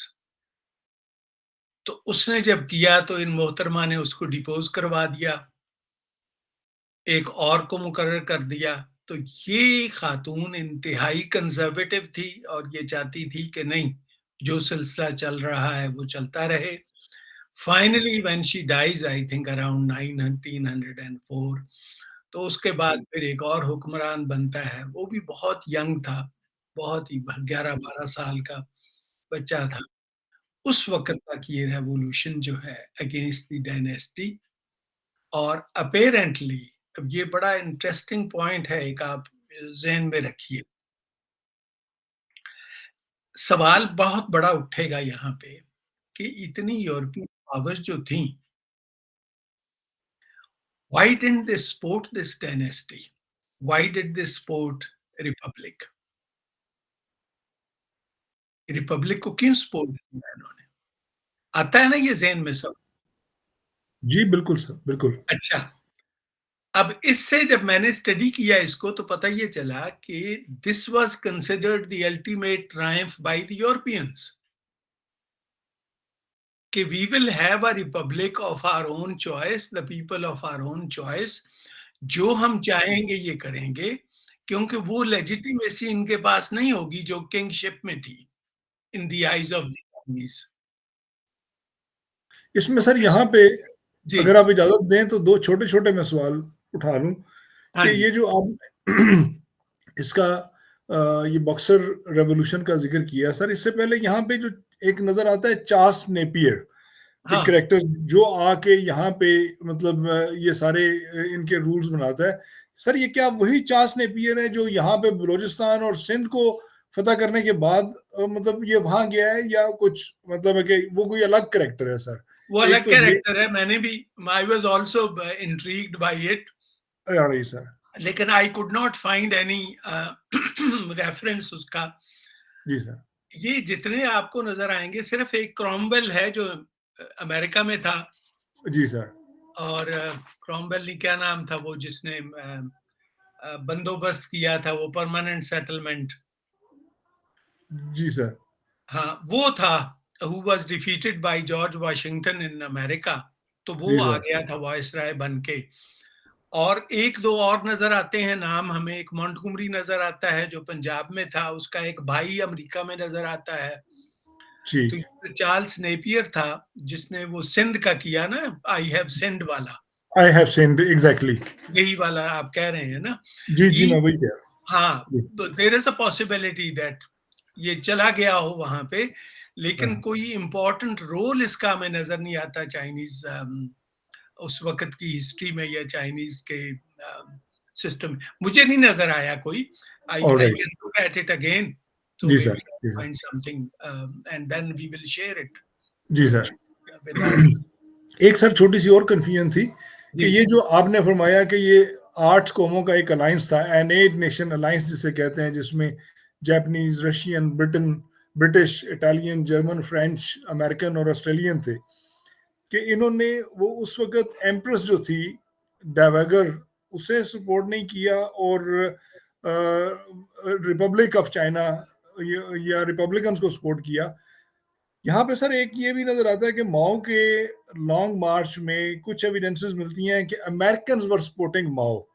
तो उसने जब किया तो इन मोहतरमा ने उसको डिपोज़ करवा दिया, एक और को मुकर्रर कर दिया। तो ये खातून इंतहाई कंज़र्वेटिव थी और ये चाहती थी कि नहीं, जो सिलसिला चल रहा है वो चलता रहे। Finally when she dies I think around 1904, तो उसके बाद फिर एक और हुक्मरान बनता है, वो भी बहुत यंग था, बहुत ही 11-12 साल का बच्चा था। उस वक़्त तक ये रेवोल्यूशन जो है अगेंस्ट द डायनेस्टी, और अपैरेंटली अब ये बड़ा इंटरेस्टिंग पॉइंट है, एक आप ज़हन में रखिए। सवाल बहुत बड़ा उठेगा यहाँ पे कि इतनी यूरोपियन पावर्स जो थीं, why didn't they support this dynasty? Why did they support Republic? Republic को क्यों सपोर्ट किया इन्होंने? आता है ना ये ज़हन में सब? जी, बिल्कुल सर, बिल्कुल। अच्छा, अब इससे जब मैंने स्टडी किया इसको तो पता ये चला कि this was considered the ultimate triumph by the Europeans, कि we will have a republic of our own choice, the people of our own choice, जो हम चाहेंगे ये करेंगे, क्योंकि वो लेजिटिमेसी इनके पास नहीं होगी जो किंगशिप में थी in the eyes of the Chinese. इसमें तो सर इस यहाँ पे जी, अगर आप इजाज़त दें तो 2 छोटे-छोटे मैं सवाल उठा लूँ हाँ कि जी, ये जो आप इसका ये बॉक्सर रेवोल्यूशन का ज़िक्र किया सर, इससे पहले यहाँ पे जो एक नज़र आता है चार्ल्स नेपियर, एक हाँ। कैरेक्टर जो आके यहाँ पे मतलब ये सारे इनके रूल्स बनाता है। सर ये क्या वही चार्ल्स नेपियर है जो यहाँ पे बलूचिस्तान और सिंध को फ़तह करने के बाद मतलब ये वहाँ गया है या कुछ मतलब है कि वो कोई अलग कैरेक्टर है सर? वो एक अलग तो ये कैरेक्टर है, मैंने भी I was also intrigued by it, नहीं सर। लेकिन I could not find any reference उसका। जी सर। ये जितने आपको नज़र आएँगे सिर्फ़ एक क्रॉमवेल है जो अमेरिका में था, जी सर। और क्रॉमवेल ने क्या नाम था वो जिसने बंदोबस्त किया था वो परमानेंट सेटलमेंट, जी सर। हाँ, वो था, who was defeated by George Washington in America, तो वो जी आ सर। गया था वायसराय बन के। और 1-2 और नज़र आते हैं नाम हमें, एक मॉन्टगोमरी नज़र आता है जो पंजाब में था, उसका एक भाई अमेरिका में नज़र आता है। ठीक। तो ये चार्ल्स नेपियर था जिसने वो सिंध का किया ना, आई हैव सिंध वाला, आई हैव सीन एग्जैक्टली। यही वाला आप कह रहे हैं ना। जी जी, ही मैं वही कह रहा हाँ, हूँ। तो there is a possibility that ये चला गया हो वहां पे, लेकिन हाँ, कोई इम्पोर्टेंट रोल इसका हमें नजर नहीं आता चाइनीज उस वक्त की हिस्ट्री में या चाइनीज के सिस्टम, मुझे नहीं नजर आया कोई। I I alright. Can look at it again, so जी सर, maybe जी I'll sir, find something and then we will share it जी with सर। with our एक सर छोटी सी और कंफ्यूजन थी कि जी ये जो आपने फरमाया कि ये 8 कौमों का एक अलायंस था, एन 8 नेशन अलायंस जिसे कहते हैं, जिसमें Japanese, Russian, British, Italian, German, French, American और ऑस्ट्रेलियन थे, कि इन्होंने वो उस वक्त एम्प्रेस जो थी डावेगर, उसे सपोर्ट नहीं किया, और रिपब्लिक ऑफ चाइना या रिपब्लिकन्स को सपोर्ट किया। यहाँ पे सर एक ये भी नजर आता है कि माओ के लॉन्ग मार्च में कुछ एविडेंसेस मिलती हैं कि अमेरिकन वर सपोर्टिंग माओ।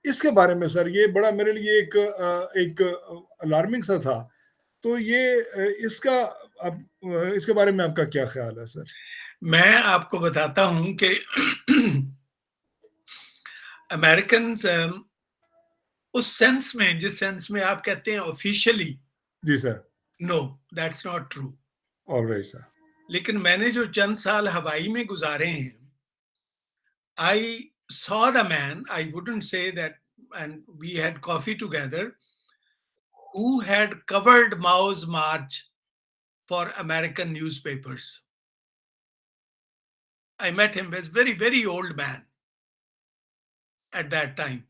इसके बारे में सर ये बड़ा मेरे लिए एक अलार्मिंग सा था। तो ये इसके बारे में आपका क्या ख्याल है सर? मैं आपको बताता हूं कि अमेरिकन उस सेंस में, जिस सेंस में आप कहते हैं ऑफिशियली, जी sir. No, that's not true. Alright sir. लेकिन मैंने जो चंद साल हवाई में गुजारे हैं, I saw the man, I wouldn't say that, and we had coffee together, who had covered Mao's march for American newspapers. I met him, he was very, very old man at that time.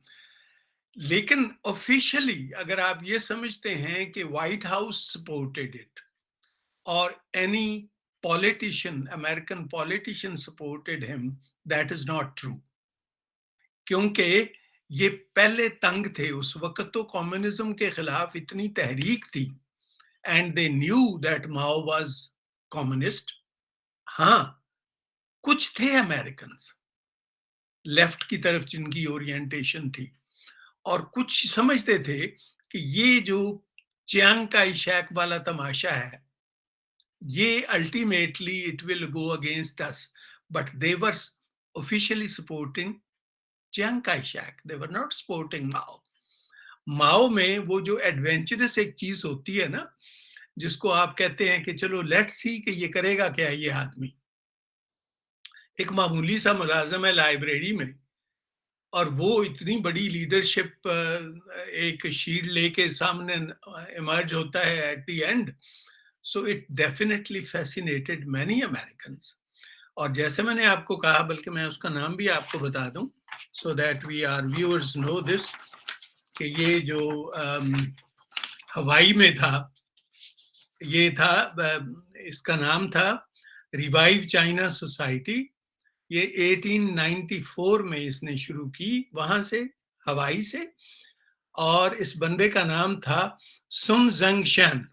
लेकिन officially अगर आप ये समझते हैं कि white house supported it और any politician, American politician supported him, that is not true. क्योंकि ये पहले तंग थे, उस वक्त तो कम्युनिज्म के खिलाफ इतनी तहरीक थी, and they knew that Mao was communist. हाँ, कुछ थे अमेरिकन लेफ्ट की तरफ जिनकी ओरिएंटेशन थी, और कुछ समझते थे कि ये जो चियांग काई शेक वाला तमाशा है, ये ultimately it will go against us, but they were officially supporting Chiang Kai shek, they were not supporting Mao. Mao में वो जो एडवेंचरस एक चीज होती है ना, जिसको आप कहते हैं कि चलो लेट्स सी कि ये करेगा क्या ये आदमी। एक मामूली सा मुलाजिम है लाइब्रेरी में, और वो इतनी बड़ी लीडरशिप एक शील्ड लेके सामने इमर्ज होता है at the end. So it definitely fascinated many Americans. और जैसे मैंने आपको कहा, बल्कि मैं उसका नाम भी आपको बता दूं, so that we are viewers know this, कि ये जो हवाई में था, ये था, इसका नाम था रिवाइव चाइना सोसाइटी। ये 1894 में इसने शुरू की वहां से, हवाई से, और इस बंदे का नाम था सुन जंगशन।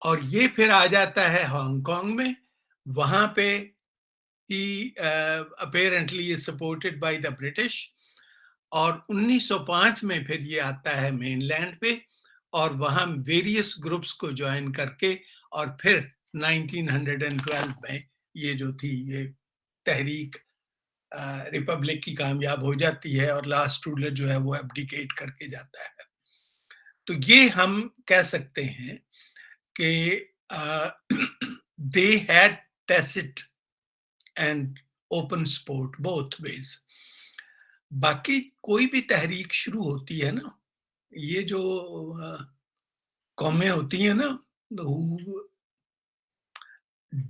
और ये फिर आ जाता है हांगकांग में, वहां पे ही apparently is supported by the British. और 1905 में फिर ये आता है मेनलैंड पे, और वहां वेरियस ग्रुप्स को ज्वाइन करके, और फिर 1912 में ये जो थी ये तहरीक रिपब्लिक की कामयाब हो जाती है, और लास्ट रूलर जो है वो एब्डिकेट करके जाता है। तो ये हम कह सकते हैं कि they had tacit and open support both ways. बाकी कोई भी तहरीक शुरू होती है ना, ये जो कौमें होती हैं ना, who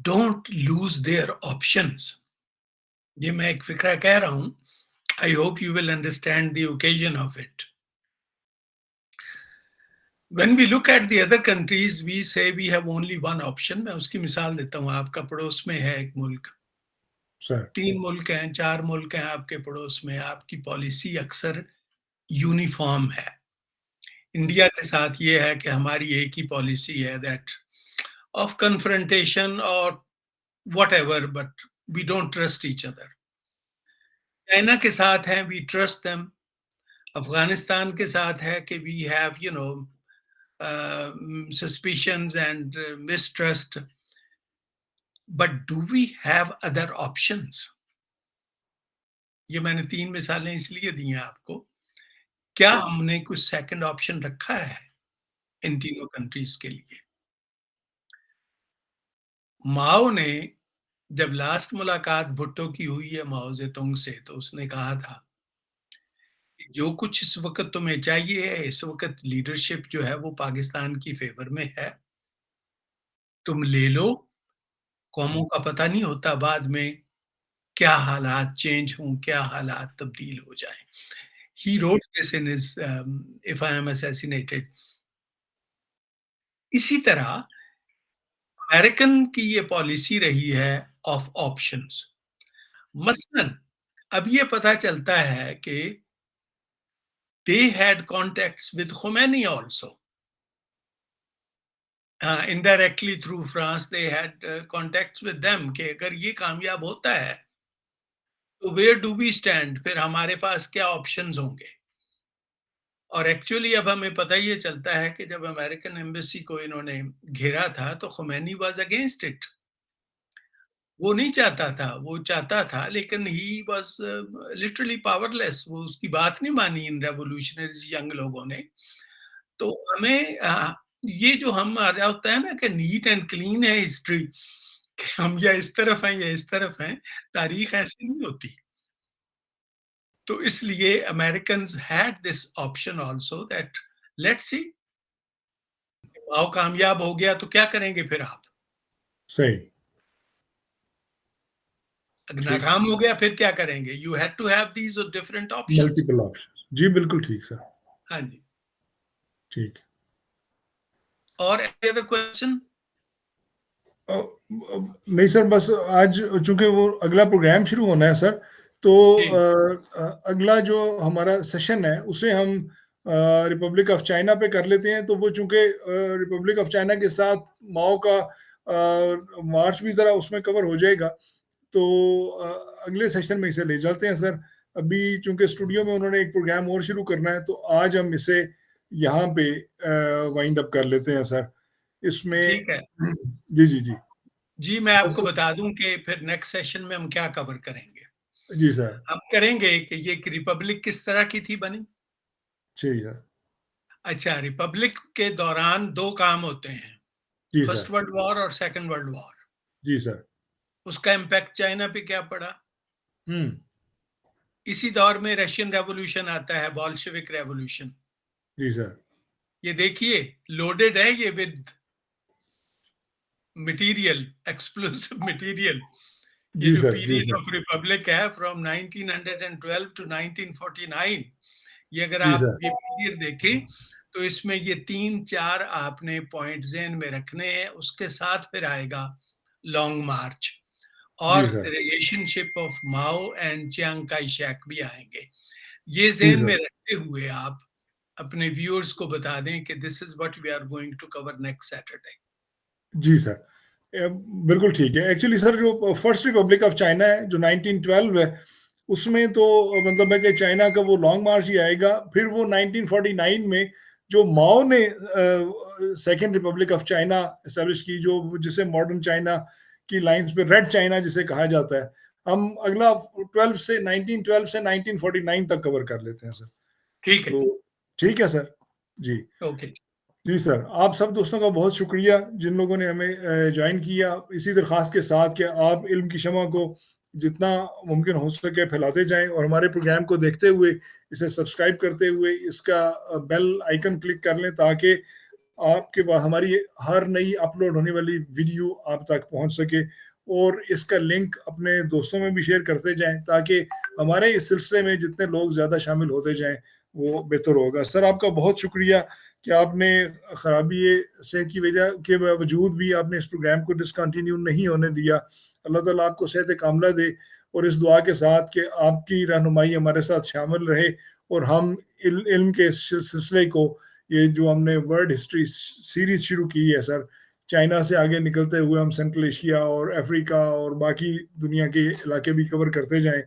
don't lose their options, ये मैं एक फिक्रा कह रहा हूं, I hope you will understand the occasion of it. When we look at the other countries, we say we have only one option. मैं उसकी मिसाल देता हूँ, आपका पड़ोस में है एक मुल्क, सर। 3 मुल्क हैं, 4 मुल्क हैं आपके पड़ोस में, आपकी पॉलिसी अक्सर यूनिफॉर्म है। इंडिया के साथ ये है कि हमारी एक ही पॉलिसी है, दैट ऑफ कन्फ्रंटेशन और whatever, but we don't trust each other. China के साथ है, we trust them. अफगानिस्तान के साथ है कि we have, suspicions and mistrust. But do we have other options? ये मैंने 3 मिसालें इसलिए दी हैं आपको, क्या हमने कुछ सेकंड ऑप्शन रखा है इन तीनों कंट्रीज़ के लिए? माओ ने जब लास्ट मुलाकात भुट्टो की हुई है माओ ज़ेतुंग से, तो उसने कहा था कि जो कुछ इस वक़्त तुम्हें चाहिए है, इस वक़्त लीडरशिप जो है वो पाकिस्तान की फ़ेवर में है। तुम ले लो, कौमों का पता नहीं होता बाद में क्या हालात चेंज हों, क्या हालात तब्दील हो जाएँ। He wrote this in his If I Am Assassinated. इसी तरह अमेरिकन की ये पॉलिसी रही है ऑफ ऑप्शंस। मसलन अब ये पता चलता है कि they had contacts with Khomeini also. Indirectly through France they had contacts with them कि अगर ये कामयाब होता है तो where do we stand? फिर हमारे पास क्या ऑप्शंस होंगे? और एक्चुअली अब हमें पता ये चलता है कि जब अमेरिकन एम्बेसी को इन्होंने घेरा था तो खुमैनी वाज अगेंस्ट इट। वो नहीं चाहता था, वो चाहता था लेकिन ही वाज लिटरली पावरलेस। वो उसकी बात नहीं मानी इन रेवोल्यूशनरीज यंग लोगों ने। तो हमें ये जो हमारा होता है ना कि नीट एंड क्लीन है हिस्ट्री, कि हम या इस तरफ हैं या इस तरफ हैं, तारीख ऐसी नहीं होती। तो इसलिए Americans had this option also that let's see Mao कामयाब हो गया तो क्या करेंगे फिर आप? सही। अगर ठीक। नाकाम हो गया फिर क्या करेंगे? You had to have these different options. Multiple option. जी बिल्कुल ठीक सर। हाँ जी। ठीक। और एनी अदर क्वेश्चन? नहीं सर, बस आज चूंकि वो अगला प्रोग्राम शुरू होना है सर, तो अगला जो हमारा सेशन है उसे हम रिपब्लिक ऑफ चाइना पे कर लेते हैं। तो वो चूंकि रिपब्लिक ऑफ चाइना के साथ माओ का मार्च भी ज़रा उसमें कवर हो जाएगा, तो अगले सेशन में इसे ले जाते हैं सर। अभी चूंकि स्टूडियो में उन्होंने एक प्रोग्राम और शुरू करना है, तो आज हम इसे यहाँ पे वाइंड अप कर लेते हैं सर। इसमें ठीक है जी जी जी जी। मैं आपको बस बता दूं कि फिर नेक्स्ट सेशन में हम क्या कवर करेंगे। जी सर। हम करेंगे कि ये रिपब्लिक किस तरह की थी बनी। ठीक है। अच्छा, रिपब्लिक के दौरान दो काम होते हैं, जी फर्स्ट सर। वर्ल्ड वॉर और सेकंड वर्ल्ड वॉर। जी सर। उसका इम्पैक्ट चाइना पे क्या पड़ा। हम्म। इसी दौर में रशियन रेवोल्यूशन आता है, बॉल्शेविक रेवोल्यूशन। जी सर। ये देखिए लोडेड है ये विद मटेरियल, एक्सप्लोसिव मटेरियल। ये जी जो सर। जी पीरियड सर। ऑफ रिपब्लिक है फ्रॉम 1912 टू 1949, ये अगर जी आप सर। ये पीरियड देखें तो इसमें ये 3-4 आपने पॉइंट ज़हन में रखने हैं। उसके साथ फिर आएगा लॉन्ग मार्च और जी sir. Relationship of Mao and Chiang Kai shek भी आएंगे। ये जी ज़हन में सर। रखते हुए आप अपने व्यूअर्स को बता दें कि this is what we are going to cover next Saturday. जी सर। बिल्कुल ठीक है। एक्चुअली सर जो फर्स्ट रिपब्लिक ऑफ चाइना है जो 1912 है, उसमें तो मतलब है कि चाइना का वो लॉन्ग मार्च ही आएगा। फिर वो 1949 में जो माओ ने second Republic of China establish की, जो जिसे मॉडर्न चाइना की लाइंस पे रेड चाइना जिसे कहा जाता है, हम अगला 1912 से 1949 तक कवर कर लेते हैं सर। ठीक है तो जी। ठीक है सर। जी ओके। जी सर। आप सब दोस्तों का बहुत शुक्रिया जिन लोगों ने हमें ज्वाइन किया, इसी दरख्वास्त के साथ कि आप इल्म की शमा को जितना मुमकिन हो सके फैलाते जाएं और हमारे प्रोग्राम को देखते हुए इसे सब्सक्राइब करते हुए इसका बेल आइकन क्लिक कर लें, ताकि आपके पास हमारी हर नई अपलोड होने वाली वीडियो आप तक पहुंच सके। और इसका लिंक अपने दोस्तों में भी शेयर करते जाएं, ताकि हमारे इस सिलसिले में जितने लोग ज़्यादा शामिल होते जाएं वो बेहतर होगा। सर आपका बहुत शुक्रिया कि आपने खराबी सेहत की वजह के बावजूद भी आपने इस प्रोग्राम को डिसकंटिन्यू नहीं होने दिया। अल्लाह ताला आपको सेहत कामला दे, और इस दुआ के साथ कि आपकी रहनुमाई हमारे साथ शामिल रहे और हम इल्म के सिलसिले को, ये जो हमने वर्ल्ड हिस्ट्री सीरीज शुरू की है सर, चाइना से आगे निकलते हुए हम सेंट्रल एशिया और अफ्रीका और बाकी दुनिया के इलाके भी कवर करते जाएं।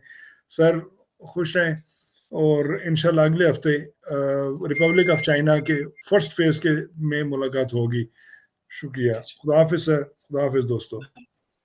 सर खुश रहें। और इंशाल्लाह अगले हफ्ते रिपब्लिक ऑफ चाइना के फर्स्ट फेज के में मुलाकात होगी। शुक्रिया। खुदा हाफिज सर, खुदा हाफिज दोस्तों।